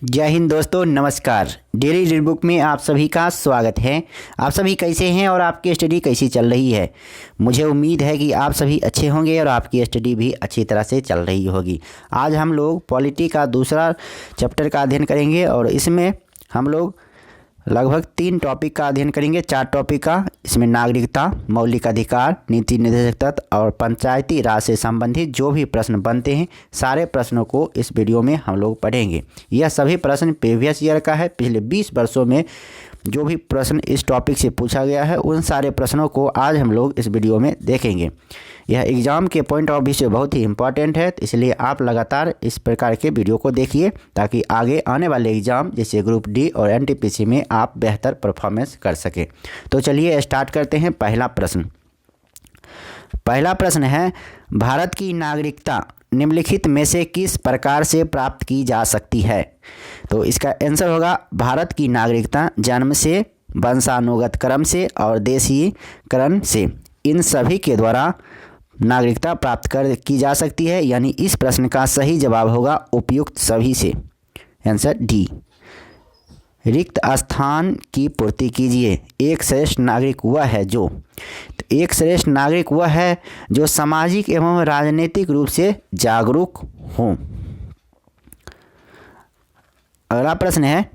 जय हिंद दोस्तों, नमस्कार। डेली रीड बुक में आप सभी का स्वागत है। आप सभी कैसे हैं और आपकी स्टडी कैसी चल रही है? मुझे उम्मीद है कि आप सभी अच्छे होंगे और आपकी स्टडी भी अच्छी तरह से चल रही होगी। आज हम लोग पॉलिटी का दूसरा चैप्टर का अध्ययन करेंगे और इसमें हम लोग लगभग 3 टॉपिक का अध्ययन करेंगे, 4 टॉपिक का। इसमें नागरिकता, मौलिक अधिकार, नीति निर्देशक तत्व और पंचायती राज से संबंधित जो भी प्रश्न बनते हैं, सारे प्रश्नों को इस वीडियो में हम लोग पढ़ेंगे। यह सभी प्रश्न प्रीवियस ईयर का है। पिछले 20 वर्षों में जो भी प्रश्न इस टॉपिक से पूछा गया है, उन सारे प्रश्नों को आज हम लोग इस वीडियो में देखेंगे। यह एग्ज़ाम के पॉइंट ऑफ व्यू से बहुत ही इम्पॉर्टेंट है, तो इसलिए आप लगातार इस प्रकार के वीडियो को देखिए ताकि आगे आने वाले एग्ज़ाम जैसे ग्रुप डी और एनटीपीसी में आप बेहतर परफॉर्मेंस कर सकें। तो चलिए स्टार्ट करते हैं। पहला प्रश्न है, भारत की नागरिकता निम्नलिखित में से किस प्रकार से प्राप्त की जा सकती है? तो इसका आंसर होगा भारत की नागरिकता जन्म से, वंशानुगत क्रम से और देशीकरण से, इन सभी के द्वारा नागरिकता प्राप्त की जा सकती है। यानी इस प्रश्न का सही जवाब होगा उपयुक्त सभी से, आंसर डी। रिक्त स्थान की पूर्ति कीजिए। एक श्रेष्ठ नागरिक वह है जो, तो एक श्रेष्ठ नागरिक वह है जो सामाजिक एवं राजनीतिक रूप से जागरूक हो। अगला प्रश्न है,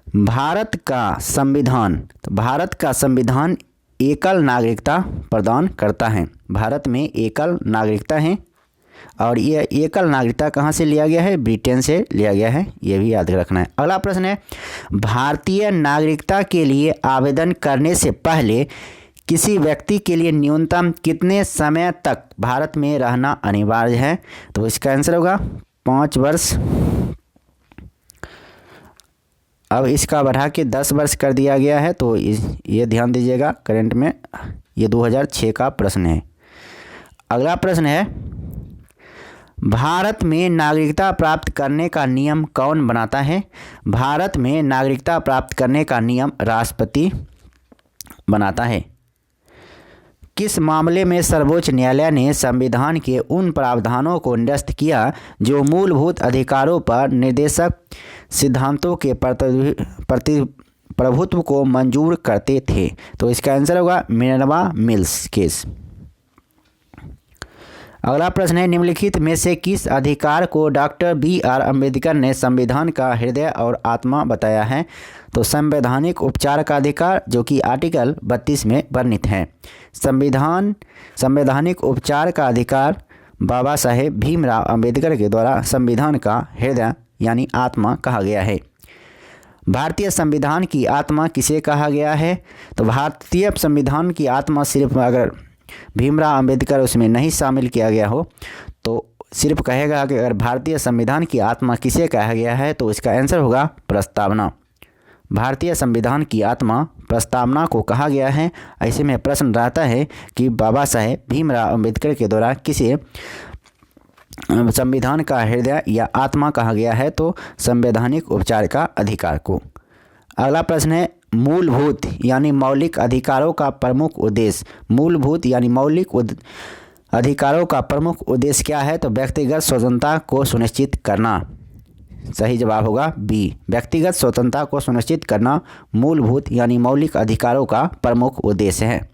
भारत का संविधान, तो भारत का संविधान एकल नागरिकता प्रदान करता है। भारत में एकल नागरिकता है और यह एकल नागरिकता कहाँ से लिया गया है? ब्रिटेन से लिया गया है, ये भी याद रखना है। अगला प्रश्न है, भारतीय नागरिकता के लिए आवेदन करने से पहले किसी व्यक्ति के लिए न्यूनतम कितने समय तक भारत में रहना अनिवार्य है? तो इसका आंसर होगा 5 वर्ष। अब इसका बढ़ा के 10 वर्ष कर दिया गया है, तो ये ध्यान दीजिएगा। करंट में ये 2006 का प्रश्न है। अगला प्रश्न है, भारत में नागरिकता प्राप्त करने का नियम कौन बनाता है? भारत में नागरिकता प्राप्त करने का नियम राष्ट्रपति बनाता है। किस मामले में सर्वोच्च न्यायालय ने संविधान के उन प्रावधानों को निरस्त किया जो मूलभूत अधिकारों पर निर्देशक सिद्धांतों के प्रभुत्व को मंजूर करते थे? तो इसका आंसर होगा मिनर्वा मिल्स केस। अगला प्रश्न है, निम्नलिखित में से किस अधिकार को डॉक्टर BR अम्बेडकर ने संविधान का हृदय और आत्मा बताया है? तो संवैधानिक उपचार का अधिकार, जो कि आर्टिकल 32 में वर्णित है। संवैधानिक उपचार का अधिकार बाबा साहेब भीमराव अम्बेडकर के द्वारा संविधान का हृदय यानी आत्मा कहा गया है। भारतीय संविधान की आत्मा किसे कहा गया है? तो भारतीय संविधान की आत्मा सिर्फ अगर भीमराव अम्बेडकर उसमें नहीं शामिल किया गया हो तो सिर्फ कहेगा कि अगर भारतीय संविधान की आत्मा किसे कहा गया है, तो इसका आंसर होगा प्रस्तावना। भारतीय संविधान की आत्मा प्रस्तावना को कहा गया है। ऐसे में प्रश्न रहता है कि बाबा साहेब भीमराव अम्बेडकर के द्वारा किसे संविधान का हृदय या आत्मा कहा गया है? तो संवैधानिक उपचार का अधिकार को। अगला प्रश्न है, मूलभूत यानी मौलिक अधिकारों का प्रमुख उद्देश्य। मूलभूत यानी मौलिक अधिकारों का प्रमुख उद्देश्य क्या है? तो व्यक्तिगत स्वतंत्रता को सुनिश्चित करना। सही जवाब होगा बी, व्यक्तिगत स्वतंत्रता को सुनिश्चित करना मूलभूत यानी मौलिक अधिकारों का प्रमुख उद्देश्य है।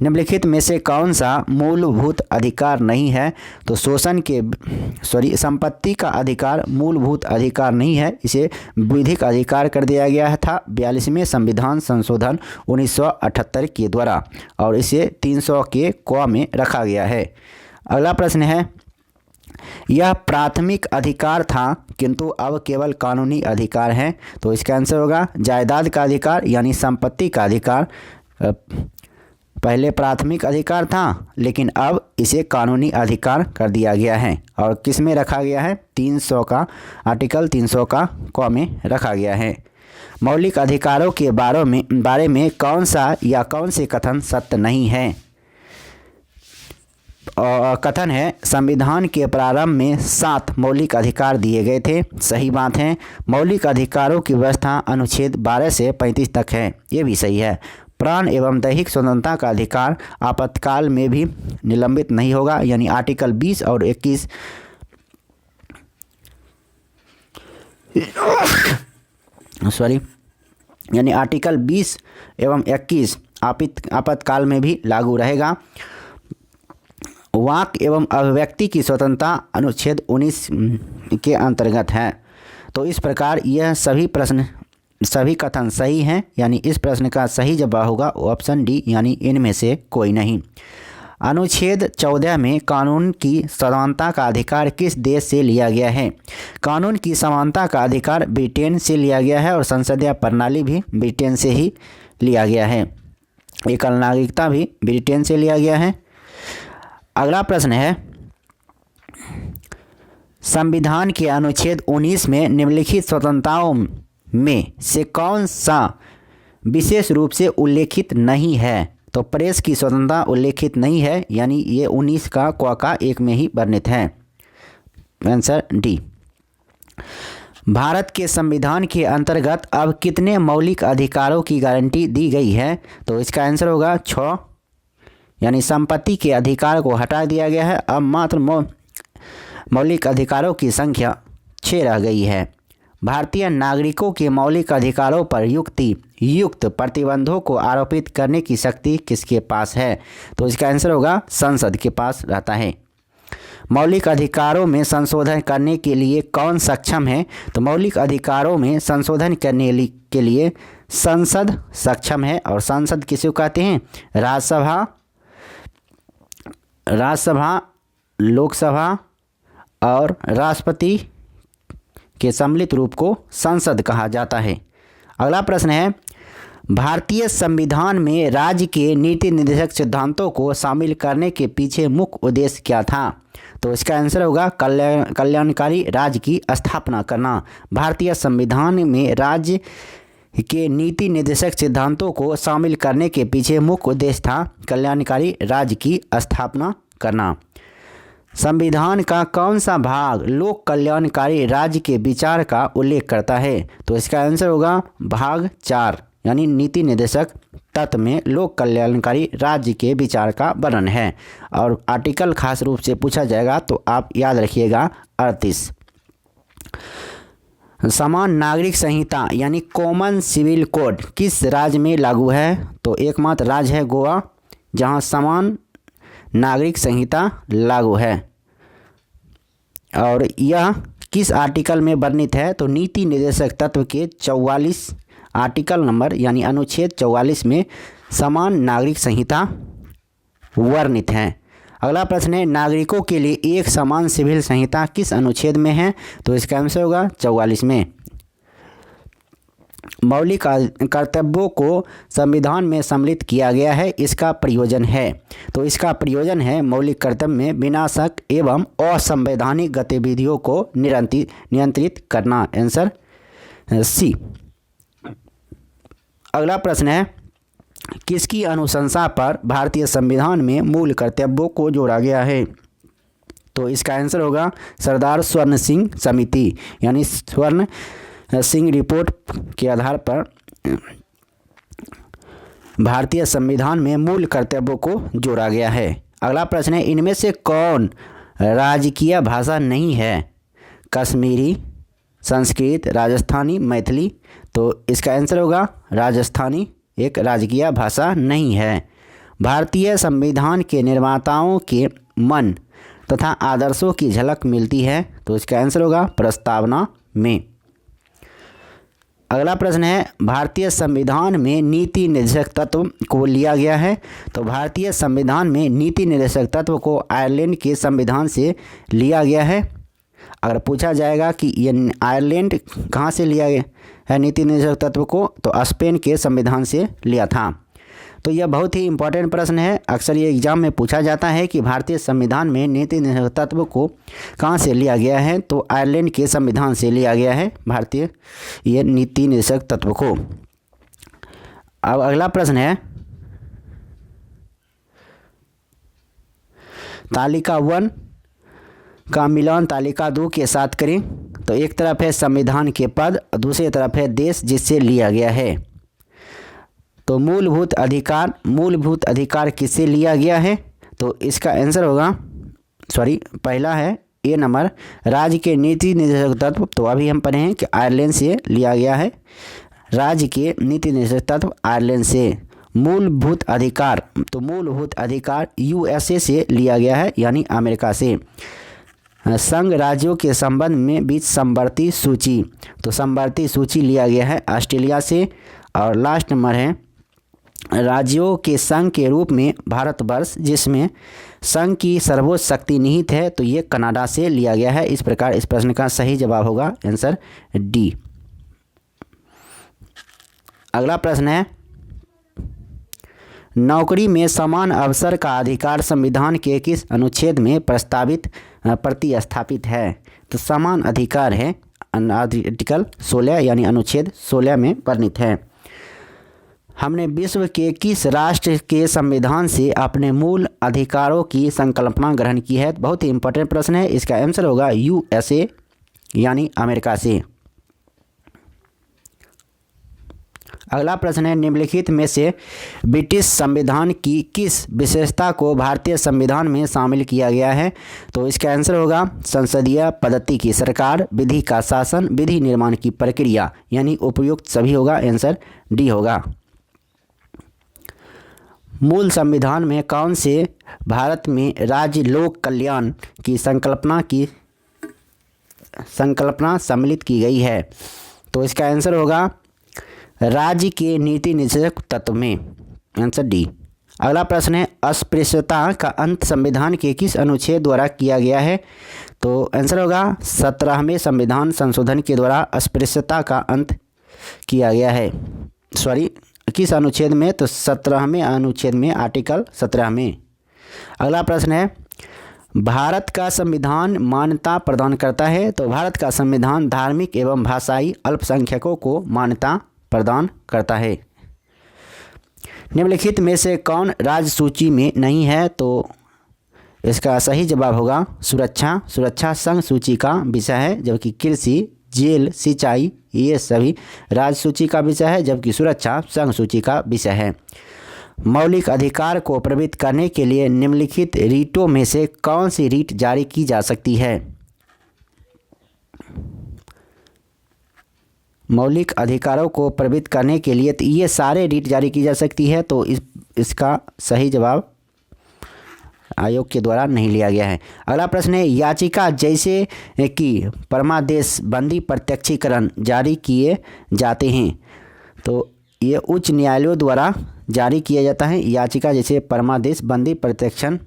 निम्नलिखित में से कौन सा मूलभूत अधिकार नहीं है? तो संपत्ति का अधिकार मूलभूत अधिकार नहीं है, इसे विधिक अधिकार कर दिया गया था 42वें संविधान संशोधन 1978 के द्वारा और इसे 300 के क में रखा गया है। अगला प्रश्न है, यह प्राथमिक अधिकार था किंतु अब केवल कानूनी अधिकार है। तो इसका आंसर होगा जायदाद का अधिकार यानी संपत्ति का अधिकार। पहले प्राथमिक अधिकार था लेकिन अब इसे कानूनी अधिकार कर दिया गया है और किस में रखा गया है? 300 का आर्टिकल 300 का क में रखा गया है। मौलिक अधिकारों के बारे में कौन सा या कौन से कथन सत्य नहीं है? कथन है, संविधान के प्रारंभ में 7 मौलिक अधिकार दिए गए थे। सही बात है। मौलिक अधिकारों की व्यवस्था अनुच्छेद 12 से 35 तक है, ये भी सही है। प्राण एवं दैहिक स्वतंत्रता का अधिकार आपातकाल में भी निलंबित नहीं होगा, यानी आर्टिकल 20 और 21 सॉरी यानी आर्टिकल 20 एवं 21 आपातकाल में भी लागू रहेगा। वाक एवं अभिव्यक्ति की स्वतंत्रता अनुच्छेद 19 के अंतर्गत है। तो इस प्रकार यह सभी कथन सही हैं, यानी इस प्रश्न का सही जवाब होगा ऑप्शन डी, यानी इनमें से कोई नहीं। अनुच्छेद 14 में कानून की समानता का अधिकार किस देश से लिया गया है? कानून की समानता का अधिकार ब्रिटेन से लिया गया है और संसदीय प्रणाली भी ब्रिटेन से ही लिया गया है। एकल नागरिकता भी ब्रिटेन से लिया गया है। अगला प्रश्न है, संविधान के अनुच्छेद 19 में निम्नलिखित स्वतंत्रताओं में से कौन सा विशेष रूप से उल्लेखित नहीं है? तो प्रेस की स्वतंत्रता उल्लेखित नहीं है, यानी ये 19 का क 1 में ही वर्णित है। Answer D. भारत के संविधान के अंतर्गत अब कितने मौलिक अधिकारों की गारंटी दी गई है? तो इसका आंसर होगा 6, यानी संपत्ति के अधिकार को हटा दिया गया है। अब मात्र मौलिक अधिकारों की संख्या 6 रह गई है। भारतीय नागरिकों के मौलिक अधिकारों पर युक्त प्रतिबंधों को आरोपित करने की शक्ति किसके पास है? तो इसका आंसर होगा संसद के पास रहता है। मौलिक अधिकारों में संशोधन करने के लिए कौन सक्षम है? तो मौलिक अधिकारों में संशोधन करने के लिए संसद सक्षम है। और संसद किसे कहते हैं? राज्यसभा, लोकसभा और राष्ट्रपति के सम्मिलित रूप को संसद कहा जाता है। अगला प्रश्न है, भारतीय संविधान में राज्य के नीति निर्देशक सिद्धांतों को शामिल करने के पीछे मुख्य उद्देश्य क्या था? तो इसका आंसर होगा कल्याणकारी राज्य की स्थापना करना। भारतीय संविधान में राज्य के नीति निर्देशक सिद्धांतों को शामिल करने के पीछे मुख्य उद्देश्य था कल्याणकारी राज्य की स्थापना करना। संविधान का कौन सा भाग लोक कल्याणकारी राज्य के विचार का उल्लेख करता है? तो इसका आंसर होगा भाग 4, यानी नीति निर्देशक तत्व में लोक कल्याणकारी राज्य के विचार का वर्णन है। और आर्टिकल खास रूप से पूछा जाएगा तो आप याद रखिएगा 38। समान नागरिक संहिता यानी कॉमन सिविल कोड किस राज्य में लागू है? तो एकमात्र राज्य है गोवा, जहां समान नागरिक संहिता लागू है। और यह किस आर्टिकल में वर्णित है? तो नीति निर्देशक तत्व के 44 आर्टिकल नंबर यानी अनुच्छेद 44 में समान नागरिक संहिता वर्णित है। अगला प्रश्न है, नागरिकों के लिए एक समान सिविल संहिता किस अनुच्छेद में है? तो इसका आंसर होगा 44 में। मौलिक कर्तव्यों को संविधान में सम्मिलित किया गया है, इसका प्रयोजन है? तो इसका प्रयोजन है मौलिक कर्तव्य में विनाशक एवं असंवैधानिक गतिविधियों को नियंत्रित करना। Answer C. अगला प्रश्न है, किसकी अनुशंसा पर भारतीय संविधान में मूल कर्तव्यों को जोड़ा गया है? तो इसका आंसर होगा सरदार स्वर्ण सिंह समिति, यानी स्वर्ण सिंह रिपोर्ट के आधार पर भारतीय संविधान में मूल कर्तव्यों को जोड़ा गया है। अगला प्रश्न है, इनमें से कौन राजकीय भाषा नहीं है? कश्मीरी, संस्कृत, राजस्थानी, मैथिली। तो इसका आंसर होगा राजस्थानी एक राजकीय भाषा नहीं है। भारतीय संविधान के निर्माताओं के मन तथा आदर्शों की झलक मिलती है। तो इसका आंसर होगा प्रस्तावना में। अगला प्रश्न है, भारतीय संविधान में नीति निर्देशक तत्व को लिया गया है। तो भारतीय संविधान में नीति निर्देशक तत्व को आयरलैंड के संविधान से लिया गया है। अगर पूछा जाएगा कि ये आयरलैंड कहाँ से लिया गया है नीति निर्देशक तत्व को, तो स्पेन के संविधान से लिया था। तो यह बहुत ही इम्पोर्टेंट प्रश्न है, अक्सर ये एग्जाम में पूछा जाता है कि भारतीय संविधान में नीति निर्देशक तत्व को कहाँ से लिया गया है? तो आयरलैंड के संविधान से लिया गया है भारतीय ये नीति निर्देशक तत्व को। अब अगला प्रश्न है, तालिका 1 का मिलान तालिका 2 के साथ करें। तो एक तरफ है संविधान के पद, दूसरी तरफ है देश जिससे लिया गया है। तो मूलभूत अधिकार किससे लिया गया है? तो इसका आंसर होगा पहला है ए नंबर राज्य के नीति निर्देशक तत्व, तो अभी हम पढ़े हैं कि आयरलैंड से लिया गया है। राज्य के नीति निर्देशक तत्व आयरलैंड से। मूलभूत अधिकार, तो मूलभूत अधिकार यूएसए से लिया गया है, यानी अमेरिका से। संघ राज्यों के संबंध में बीच समवर्ती सूची, तो समवर्ती सूची लिया गया है ऑस्ट्रेलिया से। और लास्ट नंबर है राज्यों के संघ के रूप में भारतवर्ष, जिसमें संघ की सर्वोच्च शक्ति निहित है, तो ये कनाडा से लिया गया है। इस प्रकार इस प्रश्न का सही जवाब होगा आंसर डी। अगला प्रश्न है नौकरी में समान अवसर का अधिकार संविधान के किस अनुच्छेद में प्रस्तावित प्रतिस्थापित है? तो समान अधिकार है आर्टिकल 16 यानी अनुच्छेद 16 में वर्णित है। हमने विश्व के किस राष्ट्र के संविधान से अपने मूल अधिकारों की संकल्पना ग्रहण की है? बहुत ही इंपॉर्टेंट प्रश्न है। इसका आंसर होगा यूएसए यानी अमेरिका से। अगला प्रश्न है निम्नलिखित में से ब्रिटिश संविधान की किस विशेषता को भारतीय संविधान में शामिल किया गया है? तो इसका आंसर होगा संसदीय पद्धति की सरकार, विधि का शासन, विधि निर्माण की प्रक्रिया, यानी उपयुक्त सभी होगा। आंसर डी होगा। मूल संविधान में कौन से भारत में राज्य लोक कल्याण की संकल्पना सम्मिलित की गई है? तो इसका आंसर होगा राज्य के नीति निर्देशक तत्व में। Answer D. अगला प्रश्न है अस्पृश्यता का अंत संविधान के किस अनुच्छेद द्वारा किया गया है? तो आंसर होगा 17वें संविधान संशोधन के द्वारा अस्पृश्यता का अंत किया गया है। किस अनुच्छेद में? तो 17वें अनुच्छेद में, आर्टिकल 17 में। अगला प्रश्न है भारत का संविधान मान्यता प्रदान करता है? तो भारत का संविधान धार्मिक एवं भाषाई अल्पसंख्यकों को मान्यता प्रदान करता है। निम्नलिखित में से कौन राज्य सूची में नहीं है? तो इसका सही जवाब होगा सुरक्षा। सुरक्षा संघ सूची का विषय है, जबकि कृषि, जेल, सिंचाई ये सभी राज्य सूची का विषय है, जबकि सुरक्षा संघ सूची का विषय है। मौलिक अधिकार को प्रभावित करने के लिए निम्नलिखित रीटों में से कौन सी रीट जारी की जा सकती है? मौलिक अधिकारों को प्रभावित करने के लिए तो ये सारे रीट जारी की जा सकती है, तो इसका सही जवाब आयोग के द्वारा नहीं लिया गया है। अगला प्रश्न है याचिका जैसे कि परमादेश बंदी प्रत्यक्षीकरण जारी किए जाते हैं, तो ये उच्च न्यायालयों द्वारा जारी किया जाता है। याचिका जैसे परमादेश बंदी प्रत्यक्षण,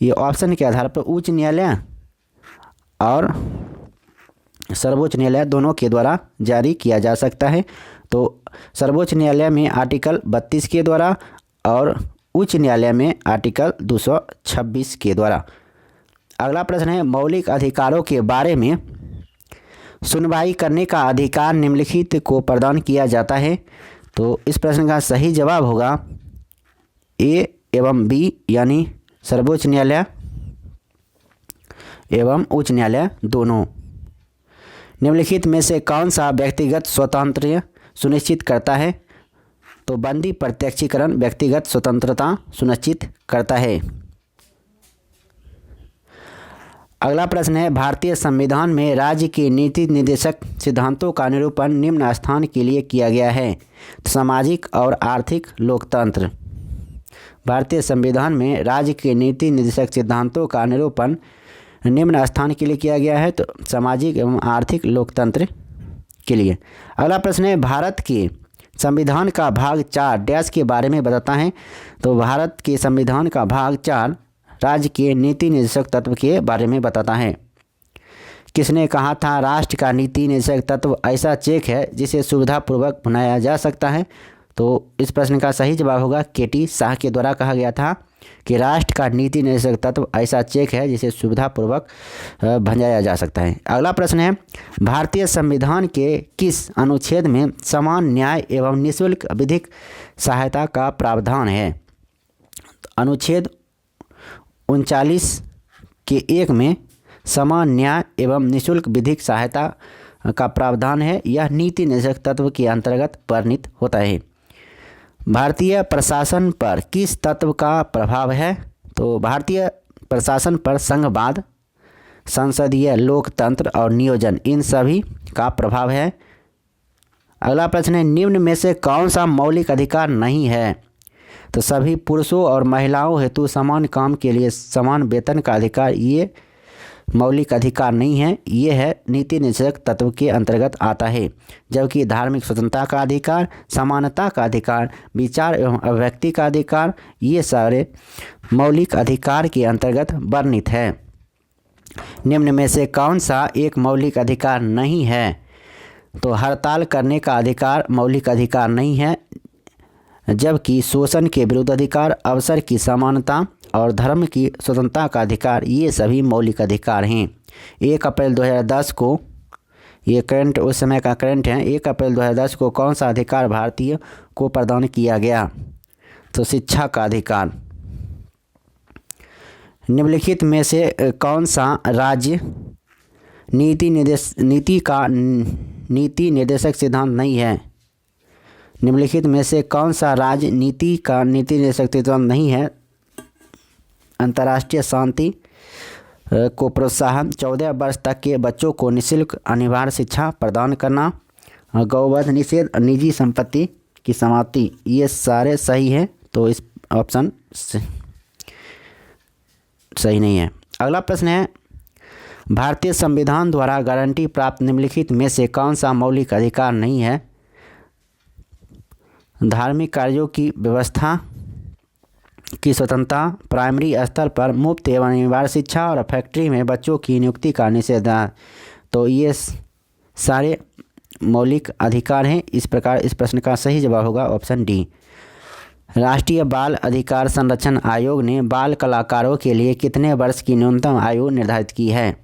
ये ऑप्शन के आधार पर उच्च न्यायालय और सर्वोच्च न्यायालय दोनों के द्वारा जारी किया जा सकता है। तो सर्वोच्च न्यायालय में आर्टिकल 32 के द्वारा और उच्च न्यायालय में आर्टिकल 226 के द्वारा। अगला प्रश्न है मौलिक अधिकारों के बारे में सुनवाई करने का अधिकार निम्नलिखित को प्रदान किया जाता है? तो इस प्रश्न का सही जवाब होगा ए एवं बी, यानी सर्वोच्च न्यायालय एवं उच्च न्यायालय दोनों। निम्नलिखित में से कौन सा व्यक्तिगत स्वातंत्र्य सुनिश्चित करता है? तो बंदी प्रत्यक्षीकरण व्यक्तिगत स्वतंत्रता सुनिश्चित करता है। अगला प्रश्न है भारतीय संविधान में राज्य के नीति निर्देशक सिद्धांतों का निरूपण निम्न स्थान के लिए किया गया है? तो सामाजिक और आर्थिक लोकतंत्र। भारतीय संविधान में राज्य के नीति निर्देशक सिद्धांतों का निरूपण निम्न स्थान के लिए किया गया है, तो सामाजिक एवं आर्थिक लोकतंत्र के लिए। अगला प्रश्न है भारत के संविधान का भाग 4 डैश के बारे में बताता है? तो भारत के संविधान का भाग 4 राज्य के नीति निर्देशक तत्व के बारे में बताता है। किसने कहा था राष्ट्र का नीति निर्देशक तत्व ऐसा चेक है जिसे सुविधापूर्वक बनाया जा सकता है? तो इस प्रश्न का सही जवाब होगा केटी शाह के द्वारा कहा गया था कि राष्ट्र का नीति निर्देशक तत्व ऐसा चेक है जिसे सुविधापूर्वक भंजाया जा सकता है। अगला प्रश्न है भारतीय संविधान के किस अनुच्छेद में समान न्याय एवं निःशुल्क विधिक सहायता का प्रावधान है? अनुच्छेद 39 के 1 में समान न्याय एवं निःशुल्क विधिक सहायता का प्रावधान है। यह नीति निर्देशक तत्व के अंतर्गत वर्णित होता है। भारतीय प्रशासन पर किस तत्व का प्रभाव है? तो भारतीय प्रशासन पर संघवाद संसदीय लोकतंत्र और नियोजन, इन सभी का प्रभाव है। अगला प्रश्न है, निम्न में से कौन सा मौलिक अधिकार नहीं है? तो सभी पुरुषों और महिलाओं हेतु समान काम के लिए समान वेतन का अधिकार, ये मौलिक अधिकार नहीं है, ये है नीति निषेधक तत्व के अंतर्गत आता है। जबकि धार्मिक स्वतंत्रता का अधिकार, समानता का अधिकार, विचार एवं अभिव्यक्ति का अधिकार, ये सारे मौलिक अधिकार के अंतर्गत वर्णित है। निम्न में से कौन सा एक मौलिक अधिकार नहीं है? तो हड़ताल करने का अधिकार मौलिक अधिकार नहीं है, जबकि शोषण के विरुद्ध अधिकार, अवसर की समानता और धर्म की स्वतंत्रता का अधिकार, ये सभी मौलिक अधिकार हैं। 1 अप्रैल 2010 को, ये करंट उस समय का करंट है, 1 अप्रैल 2010 को कौन सा अधिकार भारतीय को प्रदान किया गया? तो शिक्षा का अधिकार। निम्नलिखित में से कौन सा राज्य नीति निर्देशक सिद्धांत नहीं है? निम्नलिखित में से कौन सा राज्य नीति निर्देशक सिद्धांत नहीं है? अंतर्राष्ट्रीय शांति को प्रोत्साहन, 14 वर्ष तक के बच्चों को निःशुल्क अनिवार्य शिक्षा प्रदान करना, गौवध निषेध, निजी संपत्ति की समाप्ति, ये सारे सही हैं। तो इस ऑप्शन सही नहीं है। अगला प्रश्न है, भारतीय संविधान द्वारा गारंटी प्राप्त निम्नलिखित में से कौन सा मौलिक अधिकार नहीं है? धार्मिक कार्यों की व्यवस्था की स्वतंत्रता, प्राइमरी स्तर पर मुफ्त एवं अनिवार्य शिक्षा और फैक्ट्री में बच्चों की नियुक्ति का निषेध। तो ये सारे मौलिक अधिकार हैं। इस प्रकार इस प्रश्न का सही जवाब होगा ऑप्शन डी। राष्ट्रीय बाल अधिकार संरक्षण आयोग ने बाल कलाकारों के लिए कितने वर्ष की न्यूनतम आयु निर्धारित की है?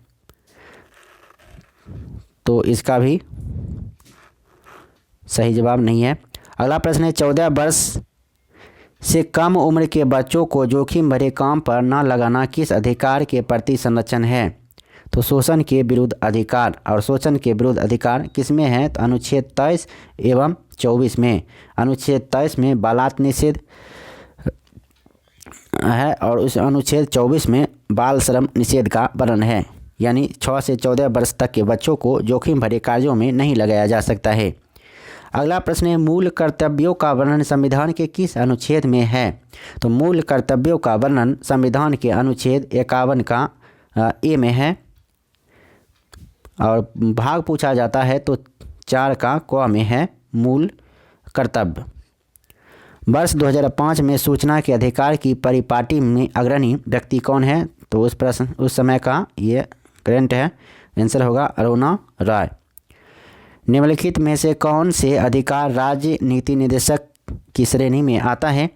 तो इसका भी सही जवाब नहीं है। अगला प्रश्न है, 14 वर्ष से कम उम्र के बच्चों को जोखिम भरे काम पर न लगाना किस अधिकार के प्रति संरक्षण है? तो शोषण के विरुद्ध अधिकार। और शोषण के विरुद्ध अधिकार किस में है? तो अनुच्छेद 23 एवं 24 में। अनुच्छेद 23 में बालात निषेध है और उस अनुच्छेद 24 में बाल श्रम निषेध का वर्णन है, यानी 6 से 14 वर्ष तक के बच्चों को जोखिम भरे कार्यों में नहीं लगाया जा सकता है। अगला प्रश्न है, मूल कर्तव्यों का वर्णन संविधान के किस अनुच्छेद में है? तो मूल कर्तव्यों का वर्णन संविधान के अनुच्छेद 51 का ए में है। और भाग पूछा जाता है तो 4 का क में है मूल कर्तव्य। वर्ष 2005 में सूचना के अधिकार की परिपाटी में अग्रणी व्यक्ति कौन है? तो उस समय का ये करंट है, आंसर होगा अरुणा राय। निम्नलिखित में से कौन से अधिकार राज्य नीति निर्देशक की श्रेणी में आता है?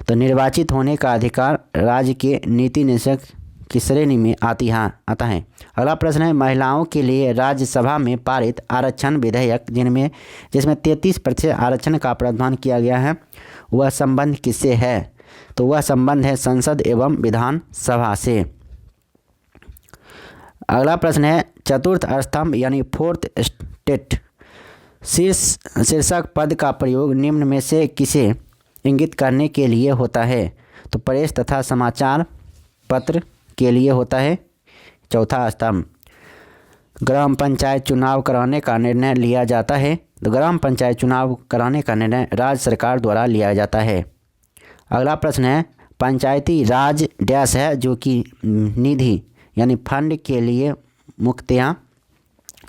तो निर्वाचित होने का अधिकार राज्य के नीति निर्देशक की श्रेणी में आता है। अगला प्रश्न है, महिलाओं के लिए राज्यसभा में पारित आरक्षण विधेयक जिसमें 33% आरक्षण का प्रावधान किया गया है, वह संबंध किससे है? तो वह संबंध है संसद एवं विधान सभा से। अगला प्रश्न है, चतुर्थ स्तंभ यानी फोर्थ स्टेट शीर्षक पद का प्रयोग निम्न में से किसे इंगित करने के लिए होता है? तो प्रेस तथा समाचार पत्र के लिए होता है। चौथा स्तंभ, ग्राम पंचायत चुनाव कराने का निर्णय लिया जाता है। तो ग्राम पंचायत चुनाव कराने का निर्णय राज्य सरकार द्वारा लिया जाता है। अगला प्रश्न है, पंचायती राज डैश है जो कि निधि यानी फंड के लिए मुख्यतः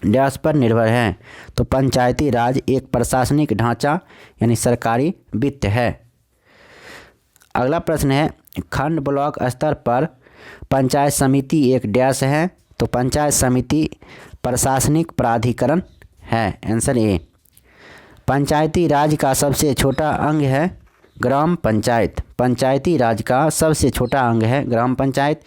डैश पर निर्भर है। तो पंचायती राज एक प्रशासनिक ढांचा यानी सरकारी वित्त है। अगला प्रश्न है, खंड ब्लॉक स्तर पर पंचायत समिति एक डैश है। तो पंचायत समिति प्रशासनिक प्राधिकरण है, आंसर ए। पंचायती राज का सबसे छोटा अंग है ग्राम पंचायत। पंचायती राज का सबसे छोटा अंग है ग्राम पंचायत।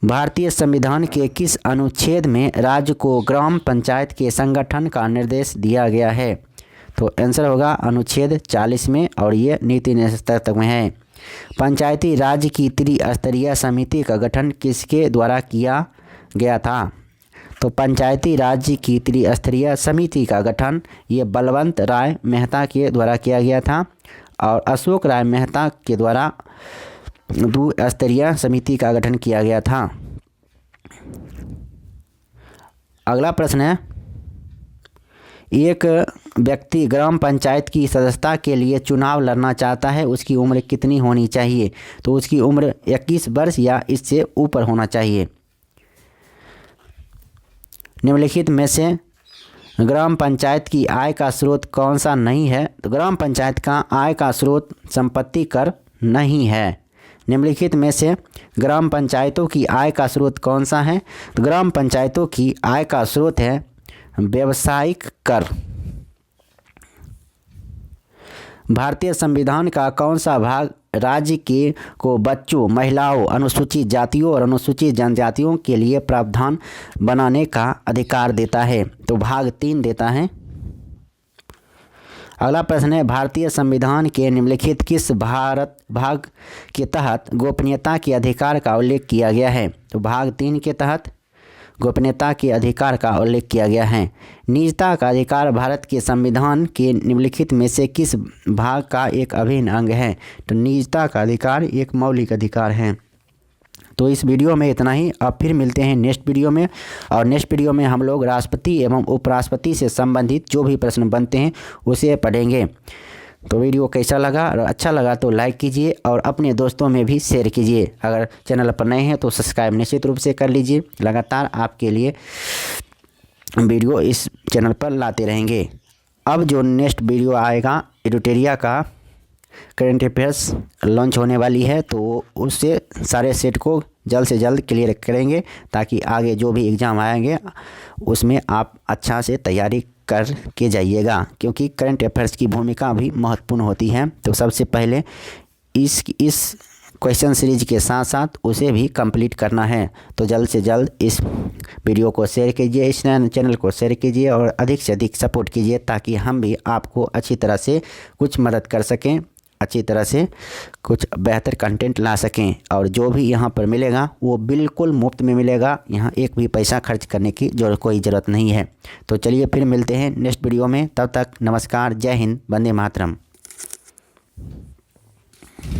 भारतीय संविधान के किस अनुच्छेद में राज्य को ग्राम पंचायत के संगठन का निर्देश दिया गया है? तो आंसर होगा अनुच्छेद 40 में और ये नीति निर्देशक में है। पंचायती राज की त्रिस्तरीय समिति का गठन किसके द्वारा किया गया था? तो पंचायती राज की त्रिस्तरीय समिति का गठन ये बलवंत राय मेहता के द्वारा किया गया था और अशोक राय मेहता के द्वारा द्विस्तरीय समिति का गठन किया गया था। अगला प्रश्न है, एक व्यक्ति ग्राम पंचायत की सदस्यता के लिए चुनाव लड़ना चाहता है, उसकी उम्र कितनी होनी चाहिए? तो उसकी उम्र 21 वर्ष या इससे ऊपर होना चाहिए। निम्नलिखित में से ग्राम पंचायत की आय का स्रोत कौन सा नहीं है? तो ग्राम पंचायत का आय का स्रोत संपत्ति कर नहीं है। निम्नलिखित में से ग्राम पंचायतों की आय का स्रोत कौन सा है? तो ग्राम पंचायतों की आय का स्रोत है व्यावसायिक कर। भारतीय संविधान का कौन सा भाग राज्य को बच्चों, महिलाओं, अनुसूचित जातियों और अनुसूचित जनजातियों के लिए प्रावधान बनाने का अधिकार देता है? तो भाग 3 देता है। अगला प्रश्न है, भारतीय संविधान के निम्नलिखित किस भाग के तहत गोपनीयता के अधिकार का उल्लेख किया गया है? तो भाग 3 के तहत गोपनीयता के अधिकार का उल्लेख किया गया है। निजता का अधिकार भारत के संविधान के निम्नलिखित में से किस भाग का एक अभिन्न अंग है? तो निजता का अधिकार एक मौलिक अधिकार है। तो इस वीडियो में इतना ही। अब फिर मिलते हैं नेक्स्ट वीडियो में, और नेक्स्ट वीडियो में हम लोग राष्ट्रपति एवं उपराष्ट्रपति से संबंधित जो भी प्रश्न बनते हैं उसे पढ़ेंगे। तो वीडियो कैसा लगा, और अच्छा लगा तो लाइक कीजिए और अपने दोस्तों में भी शेयर कीजिए। अगर चैनल पर नए हैं तो सब्सक्राइब निश्चित रूप से कर लीजिए। लगातार आपके लिए वीडियो इस चैनल पर लाते रहेंगे। अब जो नेक्स्ट वीडियो आएगा, एडुटेरिया का करंट अफेयर्स लॉन्च होने वाली है, तो उससे सारे सेट को जल्द से जल्द क्लियर करेंगे, ताकि आगे जो भी एग्ज़ाम आएंगे उसमें आप अच्छा से तैयारी कर के जाइएगा, क्योंकि करंट अफेयर्स की भूमिका भी महत्वपूर्ण होती है। तो सबसे पहले इस क्वेश्चन सीरीज के साथ साथ उसे भी कंप्लीट करना है। तो जल्द से जल्द इस वीडियो को शेयर कीजिए, इस चैनल को शेयर कीजिए और अधिक से अधिक सपोर्ट कीजिए, ताकि हम भी आपको अच्छी तरह से कुछ मदद कर सकें, अच्छी तरह से कुछ बेहतर कंटेंट ला सकें। और जो भी यहाँ पर मिलेगा वो बिल्कुल मुफ्त में मिलेगा, यहाँ एक भी पैसा खर्च करने की कोई ज़रूरत नहीं है। तो चलिए फिर मिलते हैं नेक्स्ट वीडियो में, तब तक नमस्कार, जय हिंद, वंदे मातरम।